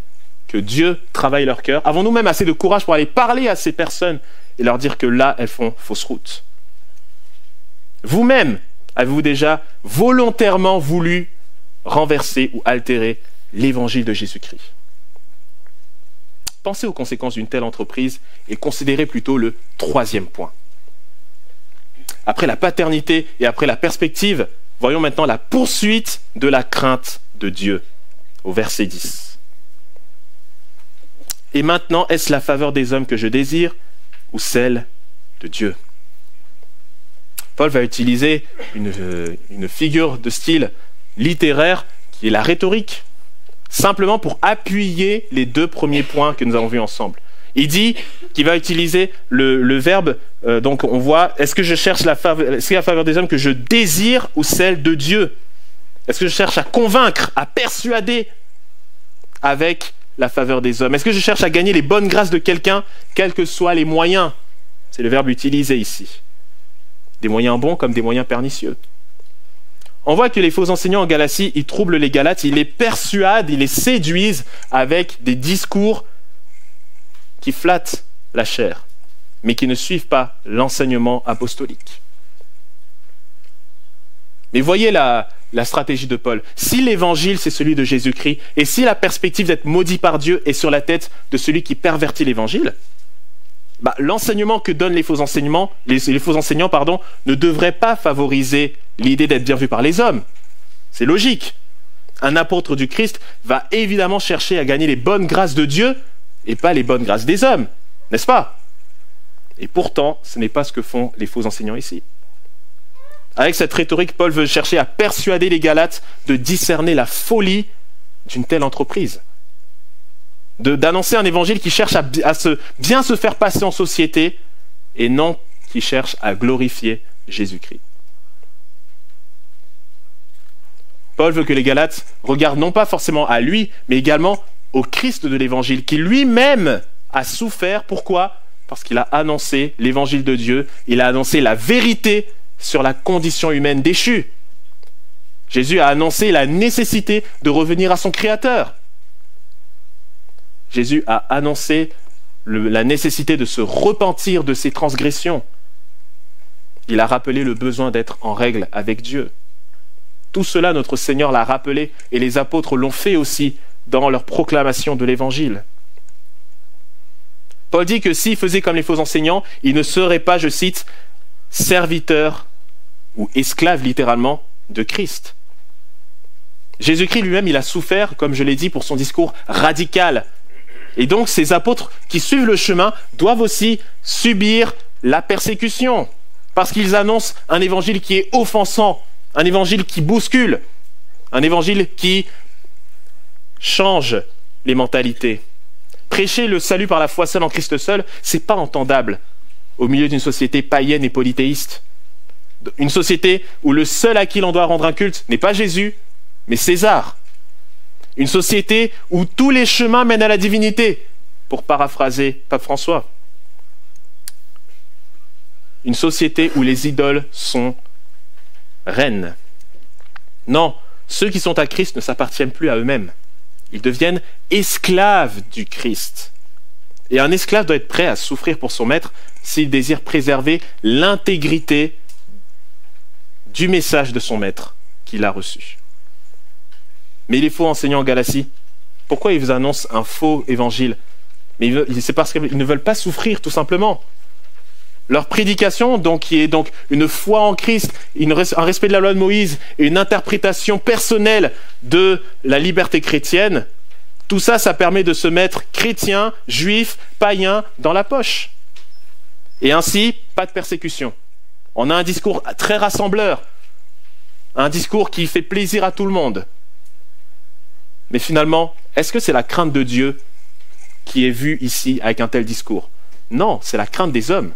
que Dieu travaille leur cœur? Avons-nous même assez de courage pour aller parler à ces personnes et leur dire que là, elles font fausse route? Vous-même, avez-vous déjà volontairement voulu renverser ou altérer l'évangile de Jésus-Christ? Pensez aux conséquences d'une telle entreprise et considérez plutôt le 3e point. Après la paternité et après la perspective, voyons maintenant la poursuite de la crainte de Dieu, au verset 10. Et maintenant, est-ce la faveur des hommes que je désire ou celle de Dieu? Paul va utiliser une figure de style littéraire qui est la rhétorique, simplement pour appuyer les 2 premiers points que nous avons vus ensemble. Il dit qu'il va utiliser le verbe, donc on voit, est-ce que je cherche la faveur des hommes que je désire ou celle de Dieu? Est-ce que je cherche à convaincre, à persuader avec la faveur des hommes? Est-ce que je cherche à gagner les bonnes grâces de quelqu'un, quels que soient les moyens? C'est le verbe utilisé ici. Des moyens bons comme des moyens pernicieux. On voit que les faux enseignants en Galatie, ils troublent les Galates, ils les persuadent, ils les séduisent avec des discours qui flattent la chair, mais qui ne suivent pas l'enseignement apostolique. Mais voyez la stratégie de Paul. Si l'évangile, c'est celui de Jésus-Christ, et si la perspective d'être maudit par Dieu est sur la tête de celui qui pervertit l'évangile, l'enseignement que donnent les faux enseignants, ne devrait pas favoriser l'idée d'être bien vu par les hommes. C'est logique. Un apôtre du Christ va évidemment chercher à gagner les bonnes grâces de Dieu et pas les bonnes grâces des hommes, n'est-ce pas? Et pourtant, ce n'est pas ce que font les faux enseignants ici. Avec cette rhétorique, Paul veut chercher à persuader les Galates de discerner la folie d'une telle entreprise. D'annoncer un évangile qui cherche à bien se faire passer en société et non qui cherche à glorifier Jésus-Christ. Paul veut que les Galates regardent non pas forcément à lui, mais également au Christ de l'Évangile, qui lui-même a souffert. Pourquoi ? Parce qu'il a annoncé l'Évangile de Dieu, il a annoncé la vérité sur la condition humaine déchue. Jésus a annoncé la nécessité de revenir à son Créateur. Jésus a annoncé la nécessité de se repentir de ses transgressions. Il a rappelé le besoin d'être en règle avec Dieu. Tout cela, notre Seigneur l'a rappelé, et les apôtres l'ont fait aussi dans leur proclamation de l'Évangile. Paul dit que s'il faisait comme les faux enseignants, il ne serait pas, je cite, serviteur ou esclave littéralement de Christ. Jésus-Christ lui-même, il a souffert, comme je l'ai dit, pour son discours radical. Et donc, ces apôtres qui suivent le chemin doivent aussi subir la persécution, parce qu'ils annoncent un évangile qui est offensant, un évangile qui bouscule, un évangile qui change les mentalités. Prêcher le salut par la foi seule en Christ seul, c'est pas entendable au milieu d'une société païenne et polythéiste. Une société où le seul à qui l'on doit rendre un culte n'est pas Jésus, mais César. Une société où tous les chemins mènent à la divinité, pour paraphraser Pape François. Une société où les idoles sont reines. Non, ceux qui sont à Christ ne s'appartiennent plus à eux-mêmes. Ils deviennent esclaves du Christ. Et un esclave doit être prêt à souffrir pour son maître s'il désire préserver l'intégrité du message de son maître qu'il a reçu. Mais les faux enseignants en Galatie, pourquoi ils vous annoncent un faux évangile? Mais c'est parce qu'ils ne veulent pas souffrir, tout simplement. Leur prédication, donc, qui est donc une foi en Christ, un respect de la loi de Moïse et une interprétation personnelle de la liberté chrétienne, tout ça, ça permet de se mettre chrétien, juif, païen dans la poche. Et ainsi, pas de persécution. On a un discours très rassembleur, un discours qui fait plaisir à tout le monde. Mais finalement, est-ce que c'est la crainte de Dieu qui est vue ici avec un tel discours? Non, c'est la crainte des hommes.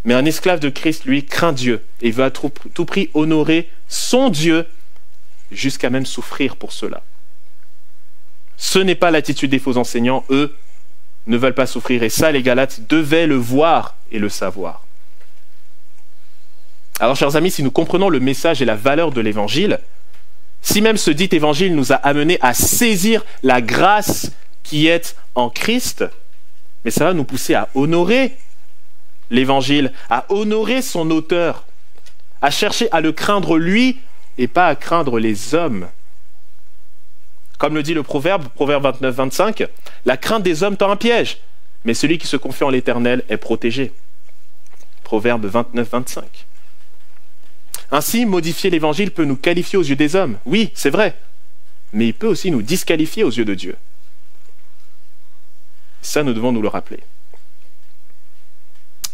Mais un esclave de Christ, lui, craint Dieu et veut à tout prix honorer son Dieu jusqu'à même souffrir pour cela. Ce n'est pas l'attitude des faux enseignants. Eux ne veulent pas souffrir. Et ça, les Galates devaient le voir et le savoir. Alors, chers amis, si nous comprenons le message et la valeur de l'Évangile, si même ce dit Évangile nous a amenés à saisir la grâce qui est en Christ, mais ça va nous pousser à honorer l'Évangile, à honorer son auteur, à chercher à le craindre lui et pas à craindre les hommes. Comme le dit le Proverbe 29-25, la crainte des hommes tend un piège, mais celui qui se confie en l'Éternel est protégé. Proverbe 29-25. Ainsi, modifier l'Évangile peut nous qualifier aux yeux des hommes. Oui, c'est vrai, mais il peut aussi nous disqualifier aux yeux de Dieu. Ça, nous devons nous le rappeler.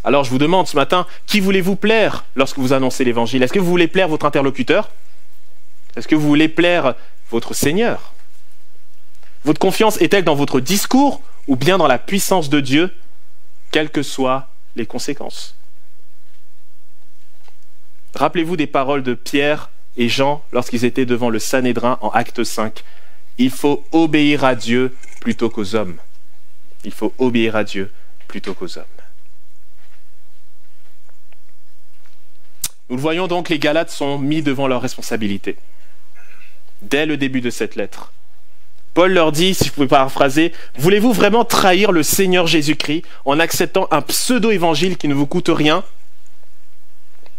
Alors je vous demande ce matin, qui voulez-vous plaire lorsque vous annoncez l'Évangile? Est-ce que vous voulez plaire votre interlocuteur? Est-ce que vous voulez plaire votre Seigneur? Votre confiance est-elle dans votre discours ou bien dans la puissance de Dieu, quelles que soient les conséquences? Rappelez-vous des paroles de Pierre et Jean lorsqu'ils étaient devant le Sanhédrin en Acte 5. Il faut obéir à Dieu plutôt qu'aux hommes. Il faut obéir à Dieu plutôt qu'aux hommes. Nous le voyons donc, les Galates sont mis devant leurs responsabilités. Dès le début de cette lettre, Paul leur dit, si je pouvais paraphraser, « Voulez-vous vraiment trahir le Seigneur Jésus-Christ en acceptant un pseudo-évangile qui ne vous coûte rien ?»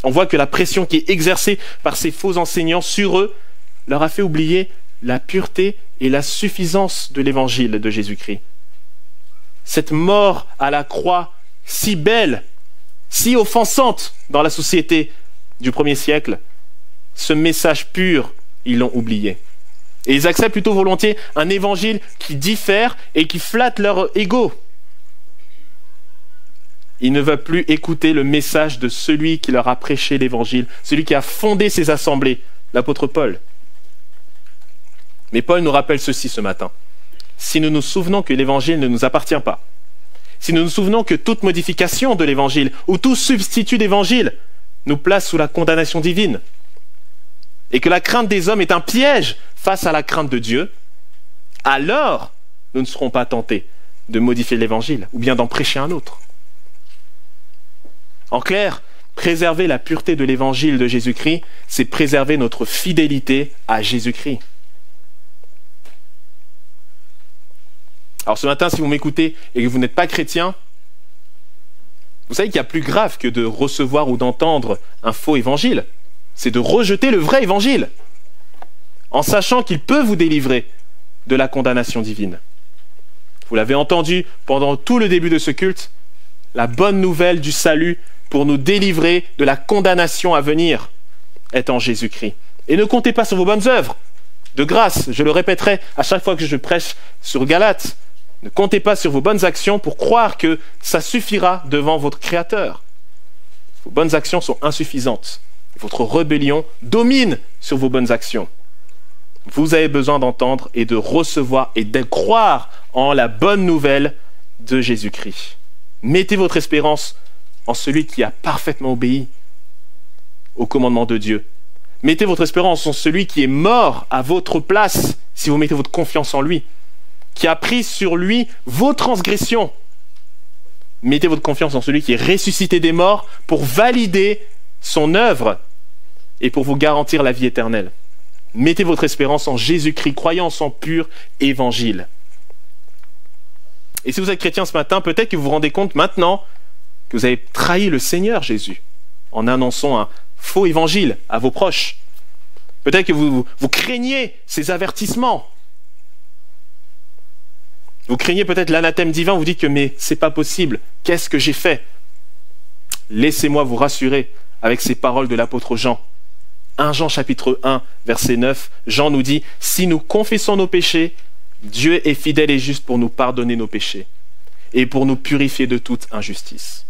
On voit que la pression qui est exercée par ces faux enseignants sur eux leur a fait oublier la pureté et la suffisance de l'évangile de Jésus-Christ. Cette mort à la croix si belle, si offensante dans la société du 1er siècle, ce message pur, ils l'ont oublié. Et ils acceptent plutôt volontiers un évangile qui diffère et qui flatte leur ego. Ils ne veulent plus écouter le message de celui qui leur a prêché l'évangile, celui qui a fondé ces assemblées, l'apôtre Paul. Mais Paul nous rappelle ceci ce matin. Si nous nous souvenons que l'évangile ne nous appartient pas, si nous nous souvenons que toute modification de l'évangile ou tout substitut d'évangile nous place sous la condamnation divine, et que la crainte des hommes est un piège face à la crainte de Dieu, alors nous ne serons pas tentés de modifier l'évangile ou bien d'en prêcher un autre. En clair, préserver la pureté de l'évangile de Jésus-Christ, c'est préserver notre fidélité à Jésus-Christ. Alors ce matin, si vous m'écoutez et que vous n'êtes pas chrétien, vous savez qu'il y a plus grave que de recevoir ou d'entendre un faux évangile. C'est de rejeter le vrai évangile, en sachant qu'il peut vous délivrer de la condamnation divine. Vous l'avez entendu pendant tout le début de ce culte, la bonne nouvelle du salut pour nous délivrer de la condamnation à venir est en Jésus-Christ. Et ne comptez pas sur vos bonnes œuvres. De grâce, je le répéterai à chaque fois que je prêche sur Galates, ne comptez pas sur vos bonnes actions pour croire que ça suffira devant votre Créateur. Vos bonnes actions sont insuffisantes. Votre rébellion domine sur vos bonnes actions. Vous avez besoin d'entendre et de recevoir et de croire en la bonne nouvelle de Jésus-Christ. Mettez votre espérance en celui qui a parfaitement obéi au commandement de Dieu. Mettez votre espérance en celui qui est mort à votre place, si vous mettez votre confiance en lui, qui a pris sur lui vos transgressions. Mettez votre confiance en celui qui est ressuscité des morts pour valider son œuvre et pour vous garantir la vie éternelle. Mettez votre espérance en Jésus-Christ, croyant en son pur évangile. Et si vous êtes chrétien ce matin, peut-être que vous vous rendez compte maintenant que vous avez trahi le Seigneur Jésus en annonçant un faux évangile à vos proches. Peut-être que vous craignez ces avertissements. Vous craignez peut-être l'anathème divin, vous dites que mais c'est pas possible, qu'est-ce que j'ai fait? Laissez-moi vous rassurer avec ces paroles de l'apôtre Jean. 1 Jean chapitre 1, verset 9, Jean nous dit « Si nous confessons nos péchés, Dieu est fidèle et juste pour nous pardonner nos péchés et pour nous purifier de toute injustice.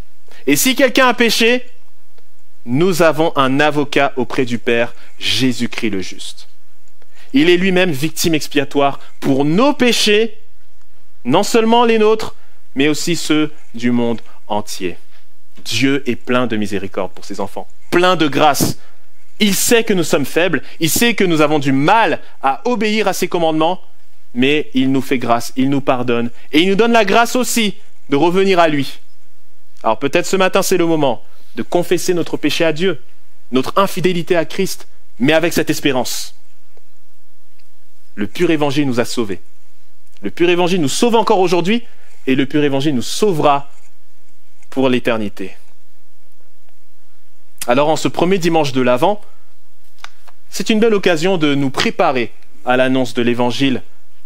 Et si quelqu'un a péché, nous avons un avocat auprès du Père, Jésus-Christ le juste. Il est lui-même victime expiatoire pour nos péchés, non seulement les nôtres, mais aussi ceux du monde entier. » Dieu est plein de miséricorde pour ses enfants, plein de grâce. Il sait que nous sommes faibles, il sait que nous avons du mal à obéir à ses commandements, mais il nous fait grâce, il nous pardonne, et il nous donne la grâce aussi de revenir à lui. Alors peut-être ce matin c'est le moment de confesser notre péché à Dieu, notre infidélité à Christ, mais avec cette espérance. Le pur évangile nous a sauvés. Le pur évangile nous sauve encore aujourd'hui, et le pur évangile nous sauvera pour l'éternité. Alors en ce premier dimanche de l'Avent, c'est une belle occasion de nous préparer à l'annonce de l'Évangile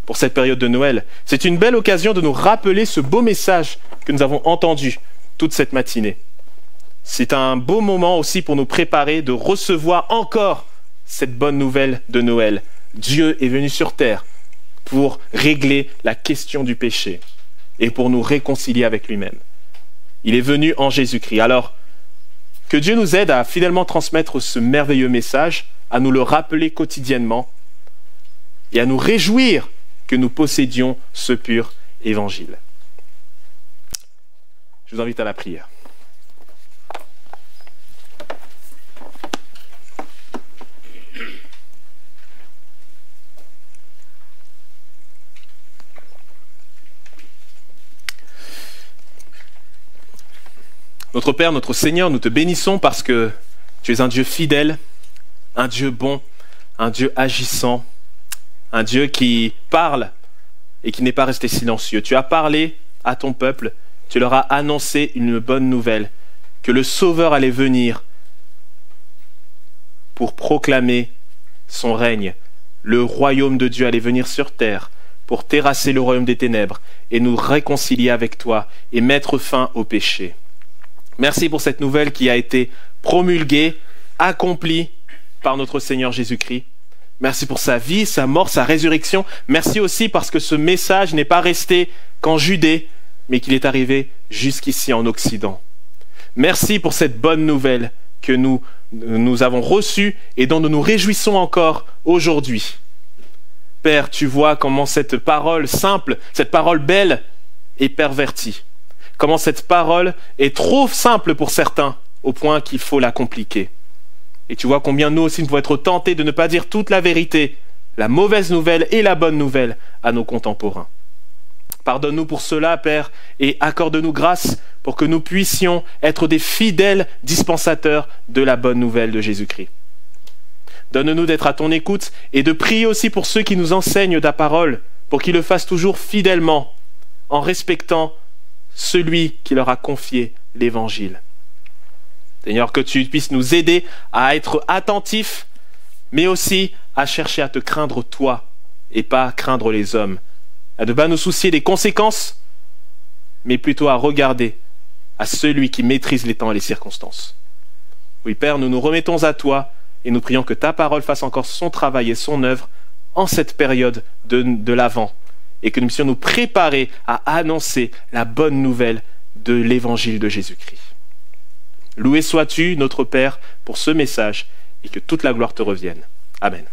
pour cette période de Noël. C'est une belle occasion de nous rappeler ce beau message que nous avons entendu toute cette matinée. C'est un beau moment aussi pour nous préparer de recevoir encore cette bonne nouvelle de Noël. Dieu est venu sur terre pour régler la question du péché et pour nous réconcilier avec lui-même. Il est venu en Jésus-Christ. Alors, que Dieu nous aide à fidèlement transmettre ce merveilleux message, à nous le rappeler quotidiennement et à nous réjouir que nous possédions ce pur évangile. Je vous invite à la prière. Notre Père, notre Seigneur, nous te bénissons parce que tu es un Dieu fidèle, un Dieu bon, un Dieu agissant, un Dieu qui parle et qui n'est pas resté silencieux. Tu as parlé à ton peuple, tu leur as annoncé une bonne nouvelle, que le Sauveur allait venir pour proclamer son règne. Le royaume de Dieu allait venir sur terre pour terrasser le royaume des ténèbres et nous réconcilier avec toi et mettre fin au péché. Merci pour cette nouvelle qui a été promulguée, accomplie par notre Seigneur Jésus-Christ. Merci pour sa vie, sa mort, sa résurrection. Merci aussi parce que ce message n'est pas resté qu'en Judée, mais qu'il est arrivé jusqu'ici en Occident. Merci pour cette bonne nouvelle que nous avons reçue et dont nous nous réjouissons encore aujourd'hui. Père, tu vois comment cette parole simple, cette parole belle est pervertie. Comment cette parole est trop simple pour certains, au point qu'il faut la compliquer. Et tu vois combien nous aussi nous pouvons être tentés de ne pas dire toute la vérité, la mauvaise nouvelle et la bonne nouvelle à nos contemporains. Pardonne-nous pour cela, Père, et accorde-nous grâce pour que nous puissions être des fidèles dispensateurs de la bonne nouvelle de Jésus-Christ. Donne-nous d'être à ton écoute et de prier aussi pour ceux qui nous enseignent ta parole, pour qu'ils le fassent toujours fidèlement, en respectant celui qui leur a confié l'Évangile. Seigneur, que tu puisses nous aider à être attentifs, mais aussi à chercher à te craindre toi et pas craindre les hommes, à ne pas nous soucier des conséquences, mais plutôt à regarder à celui qui maîtrise les temps et les circonstances. Oui, Père, nous nous remettons à toi et nous prions que ta parole fasse encore son travail et son œuvre en cette période de l'Avent, et que nous puissions nous préparer à annoncer la bonne nouvelle de l'Évangile de Jésus-Christ. Loué sois-tu, notre Père, pour ce message, et que toute la gloire te revienne. Amen.